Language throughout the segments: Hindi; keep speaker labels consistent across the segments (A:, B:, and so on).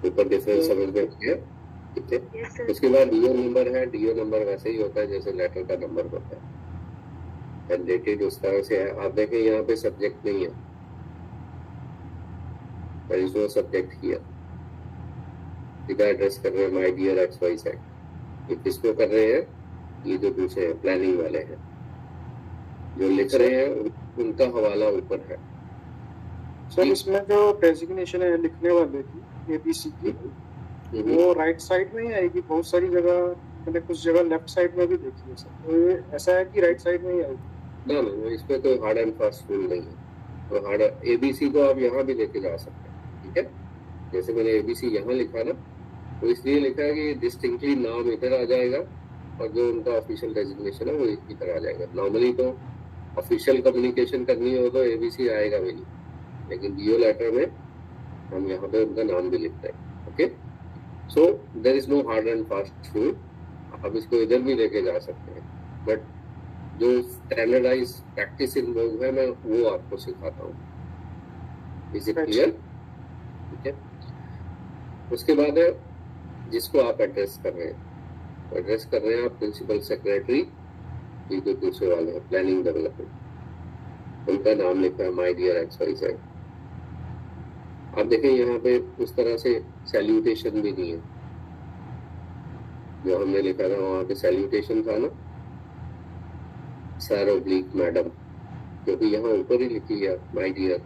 A: ऊपर डिफरेंस समझ में आ गया? ठीक है।
B: Yes, sir.
A: उसके बाद डीओ नंबर है। डीओ नंबर वैसे ही होता है जैसे लेटर का नंबर होता है, एंड डेटेड उस तरह से है। आप देखें यहाँ पे सब्जेक्ट नहीं है, there is no subject here. सीधा एड्रेस कर रहे हैं my dear X Y Z. ये किसको कर रहे हैं? ये जो दूसरे प्लानिंग वाले हैं, जो लिख रहे हैं उनका हवाला ऊपर है।
C: सर इसमें जो डेजिग्नेशन है लिखने वाले की एबीसी की, वो राइट साइड में ही आएगी बहुत सारी जगह, मैंने कुछ जगह लेफ्ट साइड में भी देखी है सर, तो ये ऐसा है कि राइट साइड में ही आएगी?
A: ना, इसमें कोई हार्ड एंड फास्ट रूल नहीं है। तो हार्ड एबीसी को आप यहाँ भी लेके जा सकते हैं, ठीक है। जैसे मैंने एबीसी यहाँ लिखा ना, तो इसलिए लिखा है कि डिस्टिंक्टली नाम इधर आ जाएगा और जो उनका ऑफिशियल डेजिग्नेशन है वो इधर आ जाएगा। नॉर्मली तो ऑफिशियल कम्युनिकेशन करनी हो तो एबीसी आएगा भी नहीं, लेकिन डीओ लेटर में हम यहाँ पे उनका नाम भी लिखते हैं। Okay, so there is no hard and fast rule. आप इसको इधर भी लेके जा सकते हैं, बट जो स्टैंडर्डाइज प्रैक्टिस इन लोग है मैं वो आपको सिखाता हूँ। Is it clear? ठीक है। उसके बाद है जिसको आप एड्रेस कर रहे हैं, तो एड्रेस कर रहे हैं आप प्रिंसिपल सेक्रेटरी, ये जो दूसरे वाले हैं प्लानिंग डेवलपमेंट, उनका नाम लिखा है my dear X Y Z. आप देखें यहाँ पे उस तरह से सैल्यूटेशन भी नहीं है, जो हमने लिखा था वहां पे सैल्यूटेशन था ना, सर ओब्लिक मैडम, क्योंकि यहाँ ऊपर ही लिखी है my dear.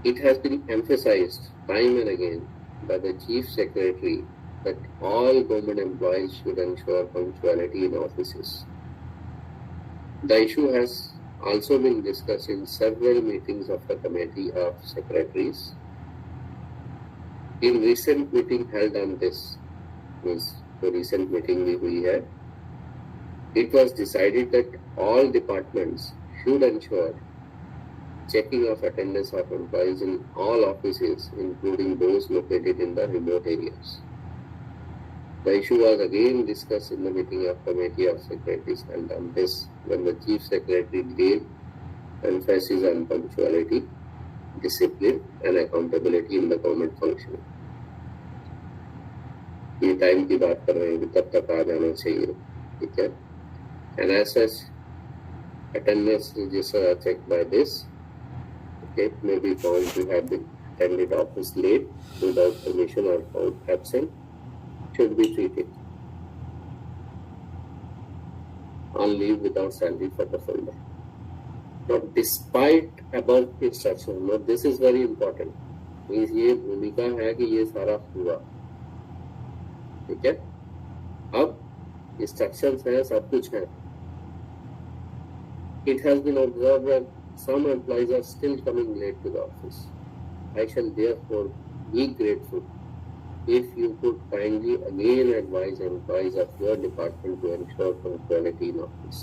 A: It has been emphasized time and again by the Chief Secretary that all government employees should ensure punctuality in offices. The issue has also been discussed in several meetings of the Committee of Secretaries. In recent meeting held on this, means the recent meeting we had, it was decided that all departments should ensure checking of attendance of employees in all offices, including those located in the remote areas. The issue was again discussed in the meeting of Committee of Secretaries held on this, when the Chief Secretary gave emphasis on punctuality, discipline and accountability in the government function. ये टाइम की बात कर रहे हैं कि तब तक आ जाना चाहिए, ठीक है। And as such, attendance registers are checked by this. It may be found to have been attended office late without permission or found absent, should be treated on leave without salary for the full day. Now, despite above instruction, now this is very important. Means ये भूमिका है कि ये सारा हुआ, ठीक है। अब instructions है, सब कुछ है। It has been observed that some employees are still coming late to the office. I shall therefore be grateful if you could kindly again advise employees of your department to ensure punctuality in office.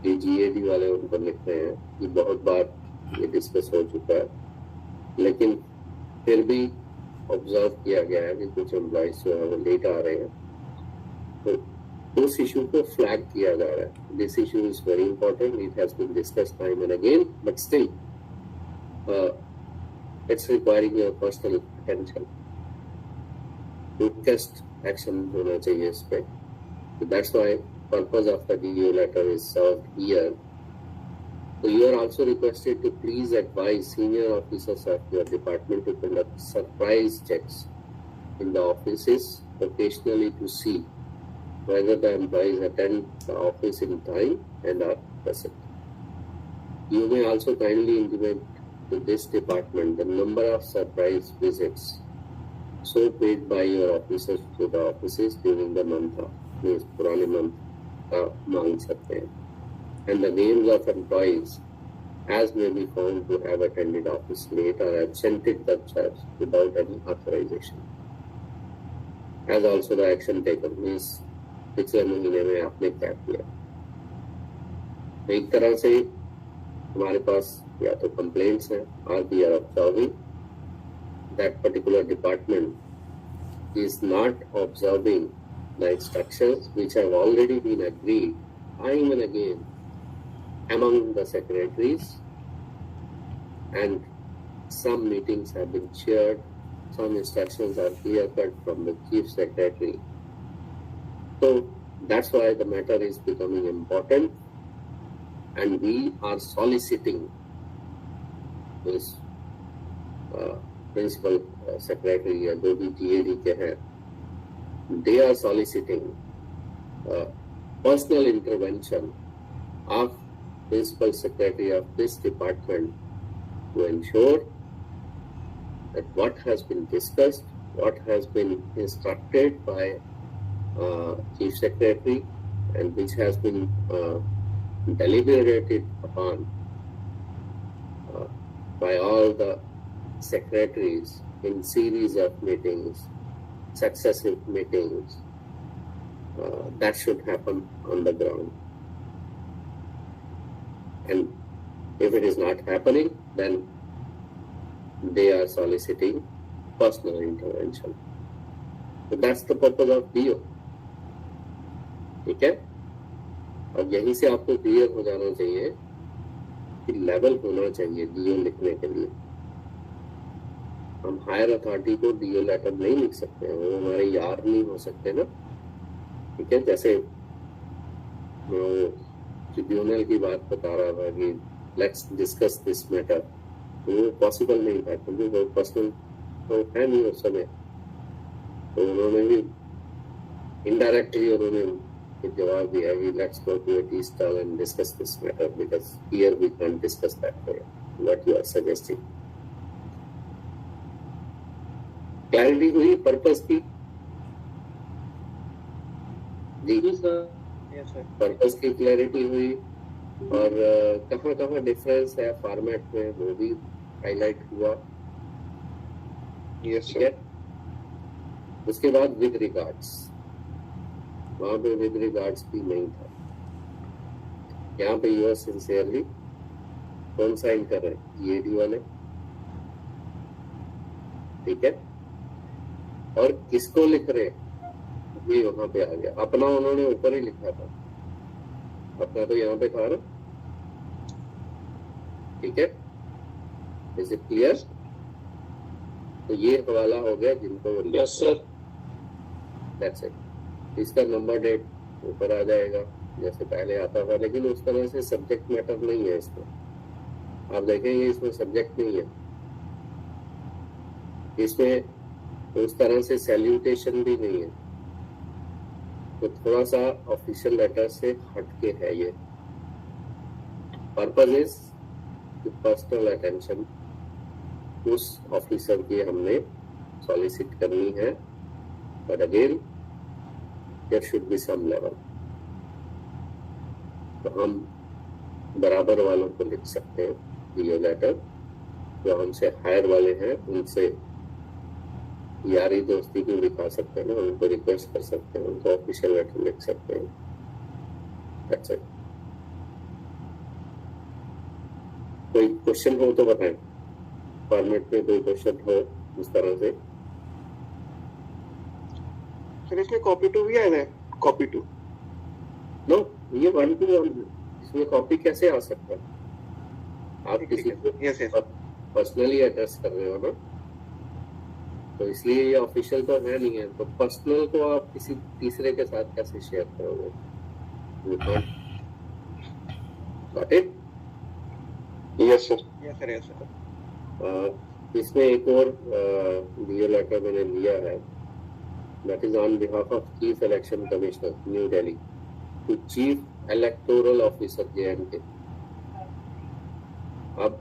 A: ये GAD वाले उनको लिख रहे हैं कि बहुत बार ये डिस्कस हो चुका है, लेकिन फिर भी ऑब्जर्व किया गया है कि कुछ एम्प्लॉइज जो है वो लेट आ रहे हैं, तो उस इशू को फ्लैग किया जा रहा है। This issue is very important, it has been discussed time and again, but still it's requiring your personal attention. Quickest action होना चाहिए इस पे। That's why purpose of the DO letter is served here. So you are also requested to please advise senior officers of your department to conduct surprise checks in the offices occasionally to see whether the employees attend the office in time and are present. You may also kindly intimate to this department the number of surprise visits so paid by your officers to the offices during the month of means पुराने month का मांग सकते हैं, and the names of employees as may be found to have attended office late or absented the church without any authorization. As also the action taken means पिछले महीने में आपने क्या किया। एक तरह से हमारे पास या तो कंप्लेंट्स हैं और we are observing that particular department is not observing the instructions which have already been agreed time and again among the secretaries, and some meetings have been chaired, some instructions are clear-cut from the Chief Secretary. So that's why the matter is becoming important, and we are soliciting this Principal Secretary या जो भी TAD के हैं, they are soliciting personal intervention of Principal Secretary of this department to ensure that what has been discussed, what has been instructed by Chief Secretary, and which has been deliberated upon by all the secretaries in series of meetings, successive meetings, that should happen on the ground. And if it is not happening, then they are soliciting personal intervention. So that's the purpose of DO. ठीक है? अब यहीं से आपको क्लियर हो जाना चाहिए कि लेवल होना चाहिए DO लिखने के लिए. हम हायर अथॉरिटी को DO लेटर नहीं लिख सकते हैं, वो हमारे यार नहीं हो सकते ना. ठीक है, जैसे वो ट्रिब्यूनल की बात बता रहा था कि लेट्स डिस्कस दिस मैटर, वो पॉसिबल नहीं था क्योंकि वो पर्सनल तो है नहीं उस समय. तो उन्होंने भी इनडायरेक्टली उन्होंने जवाब दिया कि let's go to tea stall and discuss this matter because here we can discuss that what you are suggesting. Clarity हुई पर्पस की? जी सर, पर्पस की क्लैरिटी हुई. और कहाँ डिफरेंस है फॉर्मेट में वो भी हाईलाइट हुआ. Yes sir. उसके बाद विद रिगार्ड्स, वहां पे विद रिगार्ड्स भी नहीं था. यहाँ पे यूएस सिंसियरली कौन साइन कर रहे हैं? EAD वाले. ठीक है, और किसको लिख रहे हैं ये वहां पे आ गया. अपना उन्होंने ऊपर ही लिखा था, अपना तो यहाँ पे था ना. ठीक है, इज इट क्लियर? तो ये हवाला हो गया जिनको. Yes sir. That's it. इसका नंबर डेट ऊपर आ जाएगा जैसे पहले आता था, लेकिन उस तरह से सब्जेक्ट मैटर नहीं है इसमें. आप देखेंगे इसमें सब्जेक्ट नहीं है, इसमें उस तरह से सैल्यूटेशन भी नहीं है. तो थोड़ा सा ऑफिशियल लेटर से हटके है ये. पर्पज इज पर्सनल अटेंशन उस ऑफिसर की हमने सॉलिसिट करनी है, but again there should be some level. तो हम बराबर वालों को लिख सकते हैं ये लेटर, जो हमसे हायर वाले हैं उनसे यारी दोस्ती भी दिखा सकते हैं ना, उनको रिक्वेस्ट कर सकते हैं, उनको ऑफिशियल लेटर लिख सकते हैं. That's it. कोई क्वेश्चन हो तो बताएं. फॉर्मेट में कोई क्वेश्चन हो इस तरह से.
C: फिर इसमें कॉपी टू भी आया है. कॉपी टू
A: नो, ये 1 to 1 इसमें कॉपी कैसे आ सकता है? आप किसी को पर्सनली एड्रेस कर रहे हो ना, तो इसलिए ये ऑफिशियल तो है नहीं है. तो पर्सनल को आप किसी तीसरे के साथ कैसे शेयर करोगे? Got it? Yes sir. Yes sir. Yes sir. इसमें एक और DO लेटर मैंने लिया है, that is on behalf of chief election commissioner New Delhi to chief electoral officer JNK. अब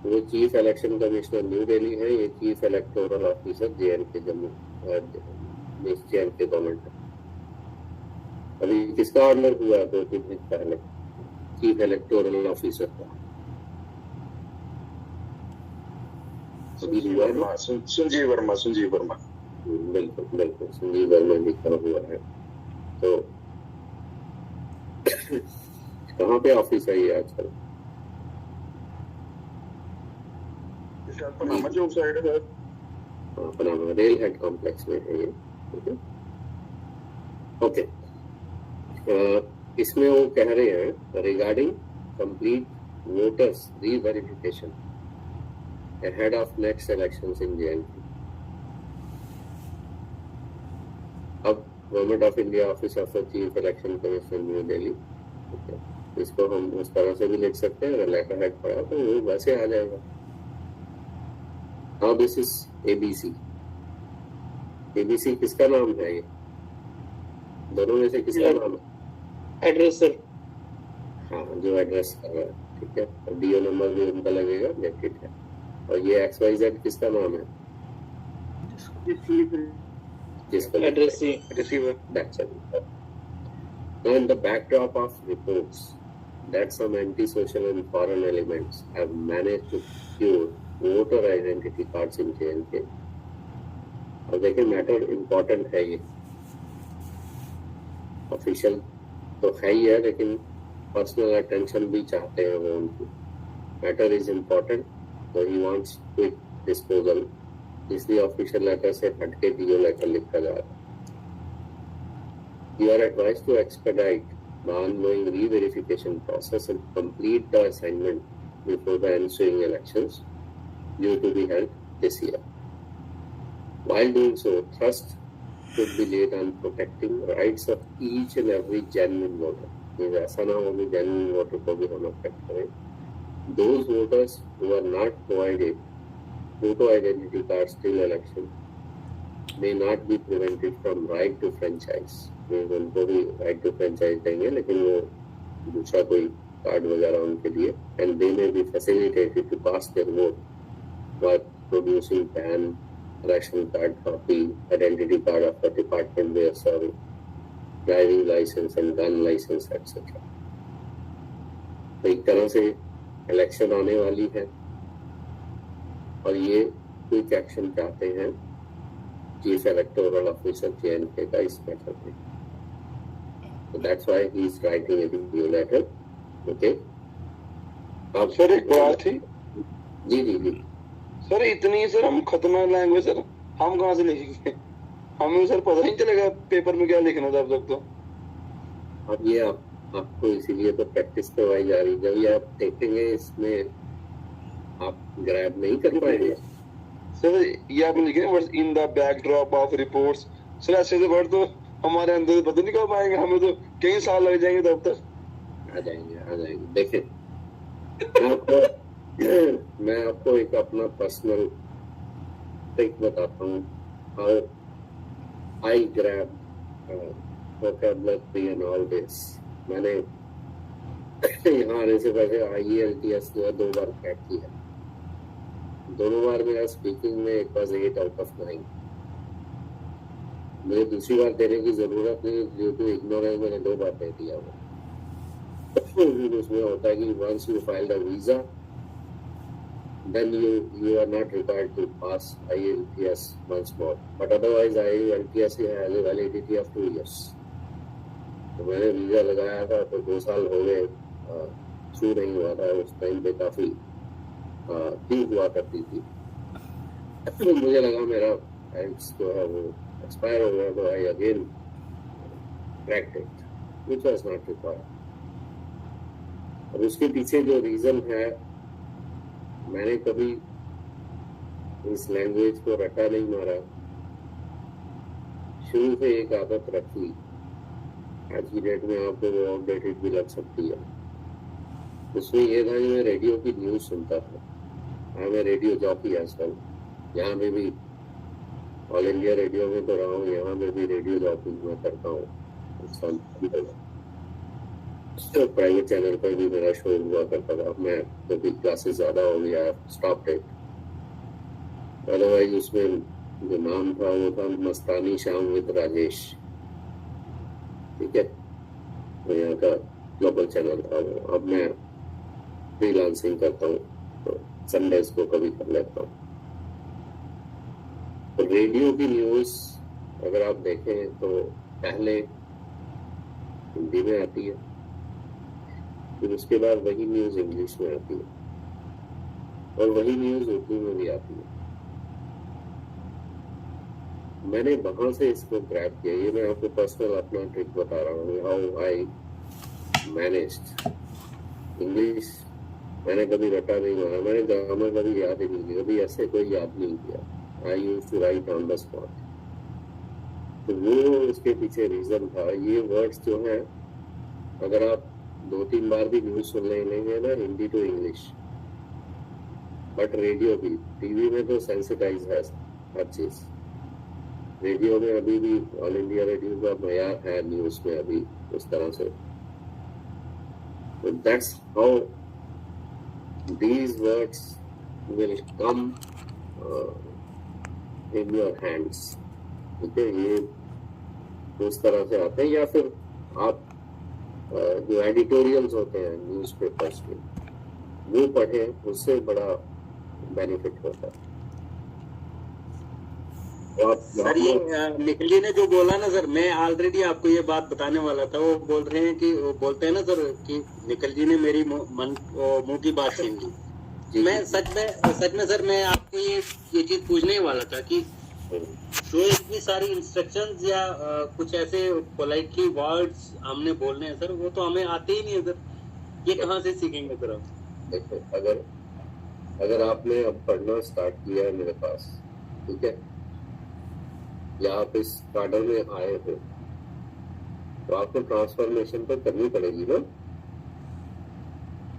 A: वो chief election commissioner New Delhi है, ये chief electoral officer JNK Jammu JNK government. अभी किसका ऑर्डर हुआ 2-3 दिन पहले? चीफ इलेक्टोरल ऑफिसर का. संजीव वर्मा. बिल्कुल संजीव वर्मा लिखा हुआ है. तो कहाँ पे ऑफिस है ये आजकल?
C: पनामा चौक साइड है.
A: पनामा रेल हेड कॉम्प्लेक्स में है ये. ओके. इसमें वो कह रहे हैं regarding complete voters reverification. ahead of next elections in JNK. अब government of India office of the chief election commissioner New Delhi, इसको हम उस तरह से भी लिख सकते हैं, अगर लेटर हेड पड़ा तो वो वैसे आ जाएगा। Now this is ABC. ABC किसका नाम है? ये दोनों में से किसका नाम है?
B: एड्रेसर।
A: हाँ, जो एड्रेस कर रहा है, ठीक है। और डीओ नंबर भी उनका लगेगा, ठीक है। और ये XYZ किसका नाम है? जिसको
B: receiver.
A: That's it. Now, in the backdrop of reports that some antisocial and foreign elements have managed to secure voter identity cards in JNK, और देखिए मैटर इम्पोर्टेंट है, ये ऑफिशियल तो है ही है, लेकिन पर्सनल अटेंशन भी चाहते हैं वो उनकी। मैटर इज इम्पोर्टेंट, तो ही वांट्स क्विक डिस्पोजल, इसलिए ऑफिशियल लेटर से हटके डीओ लेटर लिखा जा रहा है। You are advised to expedite the ongoing re-verification process and complete the assignment before the ensuing elections due to be held this year. While doing so, thrust should be laid on protecting the rights of each and every genuine voter. ये ऐसा ना हो कि genuine voter को भी हम affect करें. Those voters who are not provided photo identity cards till election may not be prevented from right to franchise. उनको भी right to franchise देंगे, लेकिन वो दूसरा कोई कार्ड वगैरह उनके लिए, and they may be facilitated to cast their vote by producing PAN, ration card copy, identity card of the department they are serving, driving license and gun license, etc. तो एक तरह से इलेक्शन आने वाली है और ये क्विक एक्शन चाहते हैं चीफ इलेक्टोरल ऑफिसर JNK का इस मैटर में। So that's why he is writing a review letter. Okay. अब
B: सर एक बात थी।
A: जी जी जी
B: सर, इतनी सर हम खतरनाक लैंग्वेज सर हम कहाँ से लिखेंगे? हमें सर पता नहीं चलेगा पेपर में क्या लिखना था अब तक तो।
A: अब ये आपको इसीलिए तो प्रैक्टिस करवाई जा रही है। जब ये आप देखेंगे इसमें आप ग्रैब नहीं कर पाएंगे।
B: सर ये आपने लिखे in the backdrop of reports. Sir ऐसे तो वर्ड तो हमारे अंदर पता नहीं कब आएंगे, हमें तो कई साल लग जाएंगे तब तक।
A: आ जाएंगे। देखिए मैं आपको एक अपना पर्सनल ट्रिक बताता हूँ, how I grab vocabulary and all this। मैंने यहाँ आने से पहले IELTS जो है 2 बार क्रैक किया, दोनों बार मेरा स्पीकिंग में एक बार 8 आउट ऑफ 9। मुझे दूसरी बार देने की जरूरत नहीं, ड्यू टू इग्नोरेंस मैंने 2 बार दे दिया वो। उसमें होता है कि once you filed a visa, then you are not required to pass IELTS once more, but otherwise IELTS has a validity of 2 years। तो मैंने वीजा लगाया था तो 2 साल हो गए, थ्रू नहीं हुआ था। उस टाइम पे काफी ठीक हुआ करती थी। तो मुझे लगा मेरा IELTS जो है वो एक्सपायर हो गया, तो I again cracked it, which was not required. और उसके पीछे जो रीजन है, मैंने कभी इस लैंग्वेज को रटा नहीं मारा, शुरू से एक आदत रखी। आज की डेट में आपको वो आउटडेटेड भी लग सकती है। उसमें ये था कि मैं रेडियो की न्यूज सुनता था। हाँ, मैं रेडियो जॉकी आजकल, यहाँ पे भी ऑल इंडिया रेडियो में तो रहा हूँ, यहाँ पे भी रेडियो जॉकी मैं करता हूँ। प्राइवेट चैनल पर भी मेरा शो हुआ करता था। मैं कभी क्लासेस ज्यादा हो गया, स्टॉप इट। अदरवाइज उसमें जो नाम था वो था मस्तानी शाम विद राजेश, ठीक है, तो यहाँ का ग्लोबल चैनल था वो। अब मैं फ्रीलांसिंग करता हूँ तो संडेज को कभी कर लेता हूँ। तो रेडियो की न्यूज अगर आप देखें तो पहले हिंदी में आती है, फिर उसके बाद वही न्यूज इंग्लिश में आती है, और वही न्यूज उर्दू में भी आती है। मैंने वहां से इसको ग्रैब किया। ये मैं आपको पर्सनल अपना ट्रिक बता रहा हूँ, हाउ आई मैनेज्ड। इंग्लिश मैंने कभी रटा नहीं मारा, मैंने ग्रामर कभी याद ही नहीं किया, कभी ऐसे कोई याद नहीं किया। I used to write on the spot. तो वो उसके पीछे रीजन था। ये वर्ड्स जो है, अगर आप 2-3 बार भी न्यूज सुन लेंगे ना, Hindi to English, but radio भी, टीवी में तो सेंसिटाइज है हर चीज। रेडियो में अभी भी ऑल इंडिया रेडियो का मयार है न्यूज में अभी उस तरह से। That's how these words will come in your hands। ठीक है, ये उस तरह से आते हैं। या फिर आप जो एडिटोरियल्स होते हैं न्यूज़पेपर्स के, वो पढ़ें, उससे बड़ा बेनिफिट होता है।
D: सर ये निखिल जी ने जो बोला ना सर, मैं ऑलरेडी आपको ये बात बताने वाला था। वो बोल रहे हैं कि, वो बोलते हैं ना सर कि निखिल जी ने मेरी मुंह की बात छीन ली। मैं सच में सर, मैं आपको ये चीज पूछने ही वाला था कि जो इतनी सारी इंस्ट्रक्शंस या कुछ ऐसे पोलाइटली वर्ड्स हमने बोलने हैं सर, वो तो हमें आते ही नहीं है सर। ये कहाँ से सीखेंगे सर हम?
A: देखो, अगर आपने अब पढ़ना स्टार्ट किया है मेरे पास, ठीक है, या आप इस कार्डर में आए हो, तो आपको ट्रांसफॉर्मेशन तो करनी पड़ेगी ना।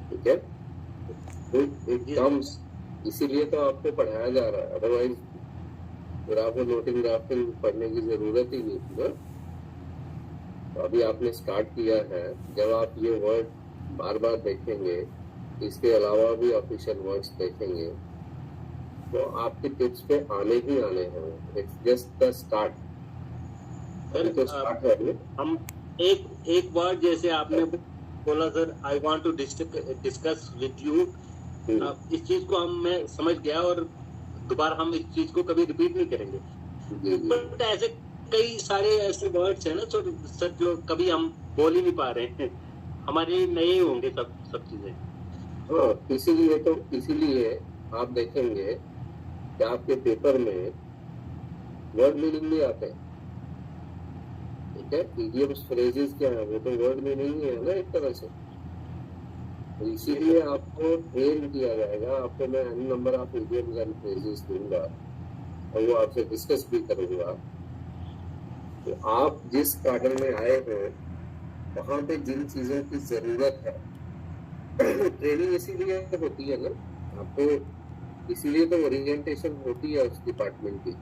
A: ठीक है, तो इट कम्स, इसीलिए तो आपको पढ़ाया जा रहा है। अदरवाइज फिर आपको नोटिंग ड्राफ्टिंग पढ़ने की जरूरत ही नहीं थी ना। तो अभी आपने स्टार्ट किया है। जब आप ये वर्ड बार बार देखेंगे, इसके अलावा भी ऑफिशियल वर्ड्स देखेंगे, तो आपके टिप्स पे आने ही आने हैं। It's just the start. तो स्टार्ट है।
D: हम एक वर्ड जैसे आपने बोला sir, I want to discuss with you, इस चीज को मैं समझ गया और दोबारा हम इस चीज को कभी रिपीट नहीं करेंगे। बट ऐसे कई सारे ऐसे वर्ड्स हैं ना सर, जो कभी हम बोल ही नहीं पा रहे हैं, हमारे नए होंगे सब चीजें।
A: हाँ, इसीलिए आप देखेंगे कि आपके पेपर में वर्ड मीनिंग भी आते हैं। ठीक है, इडियम्स फ्रेजेस क्या है, वो तो वर्ड मीनिंग ही है ना एक तरह से। तो इसीलिए आपको ट्रेन किया जाएगा। आपको मैं n number of idioms and phrases दूंगा और वो आपसे डिस्कस भी करूंगा। तो आप जिस कार्डर में आए हैं, वहां पे जिन चीजों की जरूरत है, ट्रेनिंग इसीलिए होती है ना आपको, इसीलिए तो ओरिएंटेशन होती है उस डिपार्टमेंट की।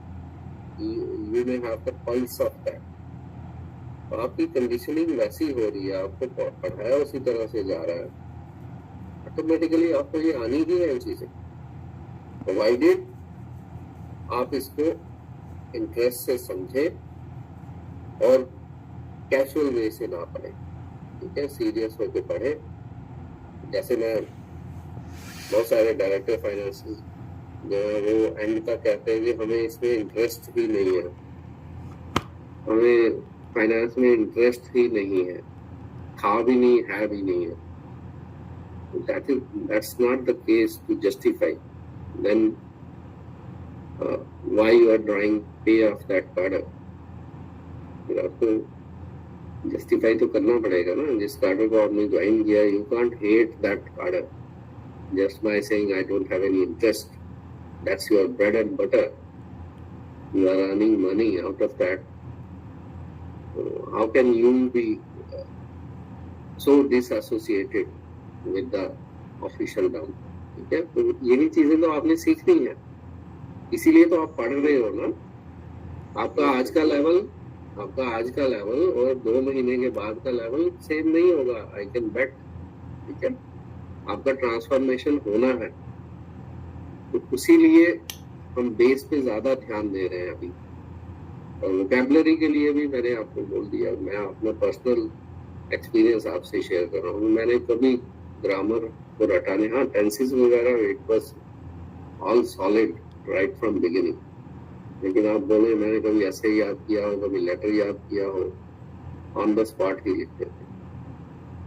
A: You may have the pulse of that. आपकी कंडीशनिंग वैसी हो रही है, आपको पढ़ाया उसी तरह से जा रहा है, ऑटोमेटिकली आपको ये आनी ही है चीजें, प्रोवाइडेड आप इसको इंटरेस्ट से समझे और कैजुअल वे से ना पढ़े। ठीक है, सीरियस होकर पढ़े। जैसे मैं बहुत सारे डायरेक्टर फाइनेंस जो है वो एंड तक कहते हैं कि हमें इसमें इंटरेस्ट ही नहीं है, हमें फाइनेंस में इंटरेस्ट ही नहीं है, था भी नहीं है भी नहीं है। That's not the case to justify. Then why you are drawing pay of that cadre? फिर आपको जस्टिफाई तो करना पड़ेगा ना। जिस कार्डर को आपने ज्वाइन किया, यू कांट हेट दैट कार्डर just by saying I don't have any interest. That's your bread and butter. You are earning money out of that. How can you be so disassociated with the official down? ठीक है, तो यही चीजें तो आपने सीखनी है, इसीलिए तो आप पढ़ रहे हो ना। आपका आज का लेवल और 2 महीने के बाद का लेवल सेम नहीं होगा, आई कैन बेट। ठीक है, आपका ट्रांसफॉर्मेशन होना है, तो इसीलिए हम बेस पे ज्यादा ध्यान दे रहे हैं अभी। और वोकैबुलरी के लिए भी मैंने आपको बोल दिया, मैं अपना पर्सनल एक्सपीरियंस आपसे शेयर कर रहा हूँ। मैंने कभी ग्रामर को रटाने, हाँ टेंसेस वगैरह, it was all solid right from beginning. लेकिन आप बोले मैंने कभी ऐसे याद किया हो, कभी लेटर याद किया हो, ऑन द स्पॉट ही लिखते थे।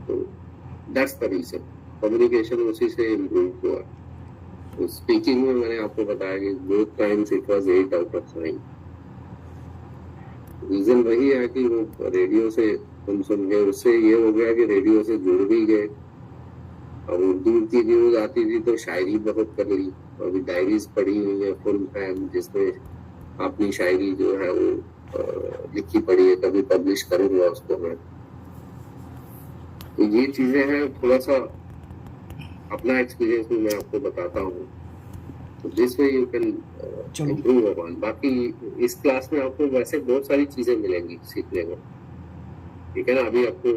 A: तो दैट्स द रीजन। कम्युनिकेशन उसी से इम्प्रूव हुआ। तो स्पीकिंग में मैंने आपको बताया कि both times it was 8 out of 9। Reason वही है कि वो रेडियो से तुम सुन गए, उससे ये हो गया कि रेडियो से जुड़ भी गए, अब उर्दू की न्यूज आती थी तो शायरी बहुत कर ली, अभी डायरीज पढ़ी हुई है फुल फैन, जिसमें अपनी शायरी जो है वो लिखी पड़ी है, कभी पब्लिश करूंगा उसको मैं। तो ये चीजें हैं, थोड़ा सा अपना एक्सपीरियंस भी मैं आपको बताता हूँ, तो this way you can improve upon. बाकी इस क्लास में आपको वैसे बहुत सारी चीजें मिलेंगी सीखने को, ठीक है ना। अभी आपको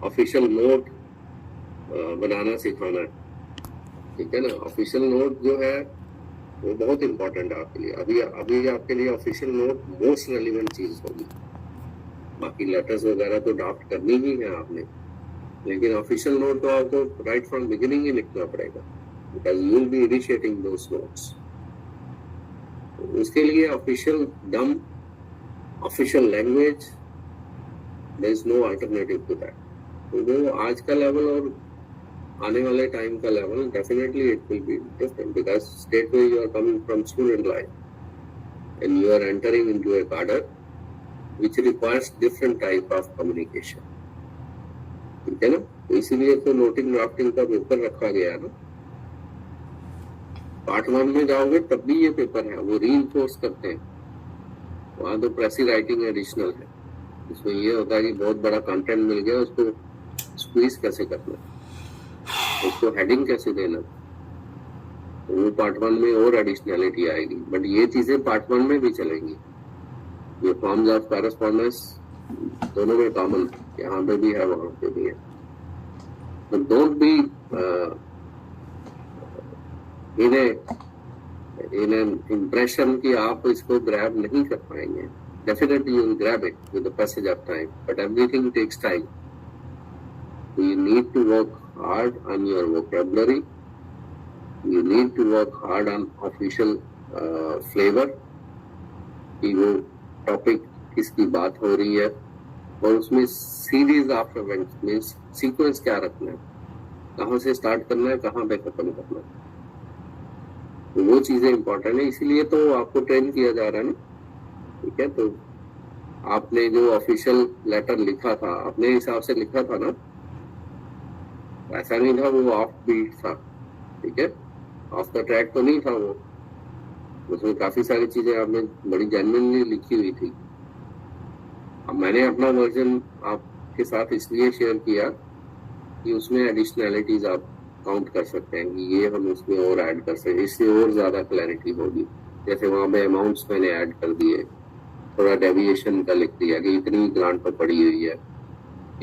A: ऑफिशियल नोट बनाना सिखाना है, ठीक है ना। ऑफिशियल नोट जो है वो बहुत इंपॉर्टेंट है आपके लिए। अभी आपके लिए ऑफिशियल नोट मोस्ट रेलिवेंट चीज होगी। बाकी लेटर्स वगैरह तो ड्राफ्ट करनी ही है आपने, लेकिन ऑफिशियल नोट तो आपको राइट फ्रॉम बिगिनिंग ही लिखना पड़ेगा, because you will be initiating those notes. उसके लिए ऑफिशियल डम, official language, there is no alternative to that. तो वो आज का लेवल और आने वाले टाइम का level, definitely it will be different, because state में you are coming from student life and you are entering into a cadre which requires different type of communication, ठीक है ना। तो इसीलिए तो नोटिंग ड्राफ्टिंग का पेपर रखा गया है ना। पार्ट 1 में जाओगे तब भी ये पेपर है, वो रीइंफोर्स करते हैं। वहां तो प्रेसी राइटिंग एडिशनल है, इसमें ये होता है कि बहुत बड़ा कंटेंट मिल गया, उसको स्क्वीज कैसे करना, उसको हेडिंग कैसे देना, तो वो पार्ट 1 में और एडिशनलिटी आएगी। बट ये चीजें पार्ट 1 में भी चलेंगी। ये फॉर्म्स ऑफ कॉरेस्पॉन्डेंस दोनों में कॉमन, यहाँ पे भी है वहां पे भी है। तो don't be in an impression कि आप इसको ग्रैब नहीं कर पाएंगे। Definitely you will grab it with the passage of time, but everything takes time. You need to work hard on your vocabulary. You need to work hard on official flavor, कि वो टॉपिक किसकी बात हो रही है, और उसमें series of events means sequence क्या रखना है, कहाँ से स्टार्ट करना है, कहाँ पे खत्म करना है, तो वो चीजें इंपॉर्टेंट है। इसीलिए तो आपको ट्रेन किया जा रहा है ना, ठीक है। तो आपने जो ऑफिशियल लेटर लिखा था अपने हिसाब से लिखा था ना, ऐसा नहीं था वो ऑफ बीट था, ठीक है, ऑफ द ट्रैक तो नहीं था वो। उसमें काफी सारी चीजें आपने बड़ी जेन्युइनली लिखी हुई थी। अब मैंने अपना वर्जन आपके साथ इसलिए शेयर किया कि उसमें एडिशनलिटीज आप काउंट कर सकते हैं कि ये हम उसमें और ऐड कर सकते हैं, इससे और ज्यादा क्लैरिटी होगी। जैसे वहां पे अमाउंट्स मैंने ऐड कर दिए, थोड़ा डेविएशन का लिख दिया कि इतनी ग्रांट तो पड़ी हुई है,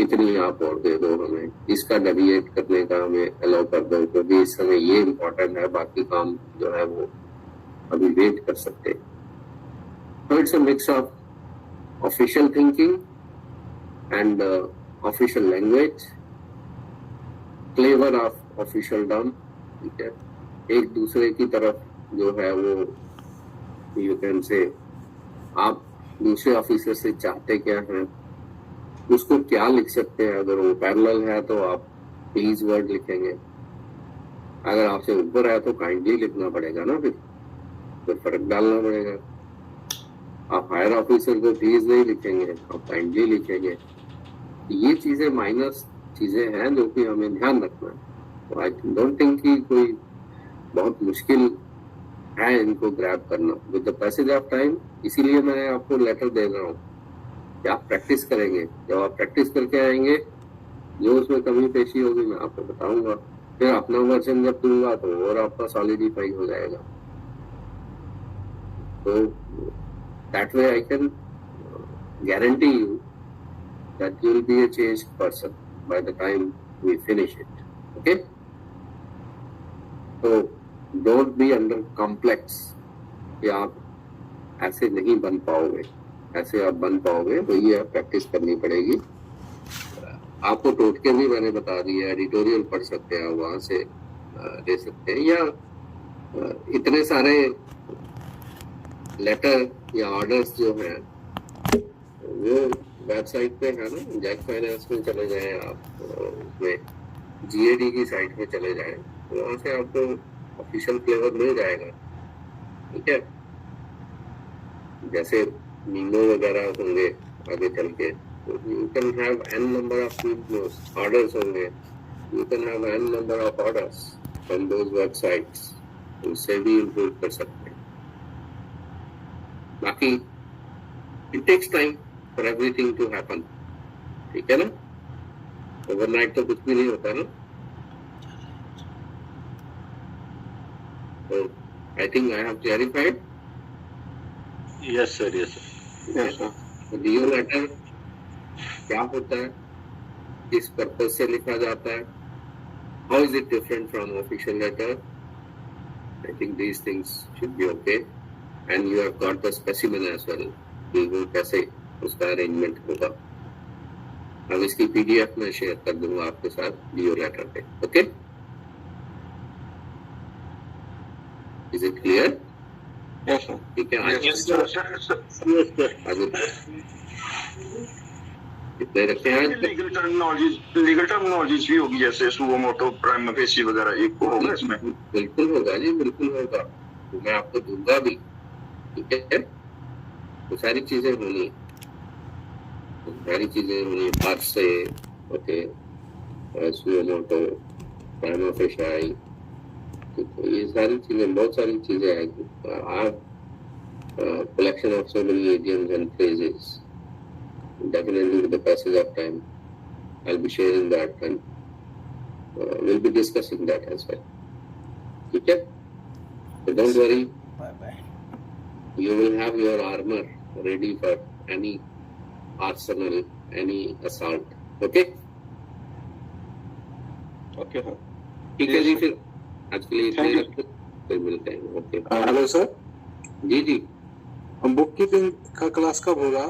A: इतनी आप और दे दो हमें, इसका डेविएट करने का हमें अलाउ कर दो, क्योंकि इस समय ये इम्पोर्टेंट है, बाकी काम जो है वो अभी वेट कर सकते हैं। So it's a mix of official thinking and official language, flavor of official done, ठीक है। एक दूसरे की तरफ जो है वो you can say आप दूसरे ऑफिसर से चाहते क्या हैं, उसको क्या लिख सकते हैं। अगर वो पैरेलल है तो आप प्लीज वर्ड लिखेंगे, अगर आपसे ऊपर है तो काइंडली लिखना पड़ेगा ना, फिर फर्क डालना पड़ेगा। आप हायर ऑफिसर को प्लीज नहीं लिखेंगे, आप काइंडली लिखेंगे। ये चीजें माइनस चीजें हैं जो कि हमें ध्यान रखना है। तो आई डोंट थिंक कि कोई बहुत मुश्किल है इनको ग्रैब करना with the passage of time. इसीलिए मैं आपको लेटर दे रहा हूँ कि आप प्रैक्टिस करेंगे। जब आप प्रैक्टिस करके आएंगे, जो उसमें कमी पेशी होगी मैं आपको बताऊंगा, फिर अपना वर्जन जब दूंगा तो और आपका सॉलिडिफाई हो जाएगा। तो that way I can guarantee you that you will be a changed person by the time we finish it, okay. तो डोंट बी अंडर कॉम्प्लेक्स कि आप ऐसे नहीं बन पाओगे, ऐसे आप बन पाओगे, तो ये प्रैक्टिस करनी पड़ेगी। आपको टोटके भी मैंने बता दिया, एडिटोरियल पढ़ सकते हैं, वहां से ले सकते हैं, या इतने सारे लेटर या ऑर्डर्स जो हैं वो वेबसाइट पे है ना, जैक फाइनेंस में चले जाएं आप, उसमें GAD की साइट पे चले जाएं, तो वहां से आपको ऑफिशियल फ्लेवर मिल जाएगा, ठीक है। जैसे मीमो वगैरह होंगे आगे चल के, तो you can have n number of orders होंगे, you can have n number of orders from those websites, उससे भी improve कर सकते हैं. बाकी it takes time for everything to happen. ठीक है ना? Overnight तो कुछ भी नहीं होता ना? So I think I have clarified.
D: Yes sir, yes sir.
C: Yes, sir.
A: DO letter क्या होता है, किस पर्पज से लिखा जाता है, how is it different from official letter. I think these things should be okay and you have got the specimen as well कि वो कैसे उसका अरेंजमेंट होगा. अब इसकी पीडीएफ में शेयर कर दूंगा आपके साथ DO लेटर पे. Okay, is it clear?
B: Yes, sir.
A: ठीक है.
B: Yes, sir.
D: Yes sir.
A: कितने रखे हैं?
B: लीगल टर्मिनोलॉजीज भी होगी, जैसे सुओ मोटो, प्राइमा फेसी वगैरह, एक को होगा इसमें.
A: बिल्कुल होगा जी, बिल्कुल होगा. तो मैं आपको दूंगा भी. ठीक है, तो सारी चीजें होनी, बात से. Okay, suo motu, prima facie, तो ये सारी चीजें, बहुत सारी चीजें आएगी. आप collection of so many idioms and phrases. Definitely with the passage of time, I'll be sharing that and we'll be discussing that as well. Okay? So don't worry.
E: Bye.
A: You will have your armor ready for any arsenal, any assault. Okay?
B: Okay, sir.
A: ठीक है जी, फिर आज के लिए इतना ही रखते, फिर मिलते हैं. ओके.
C: हेलो सर,
A: जी जी.
C: बुक कीपिंग का क्लास कब होगा?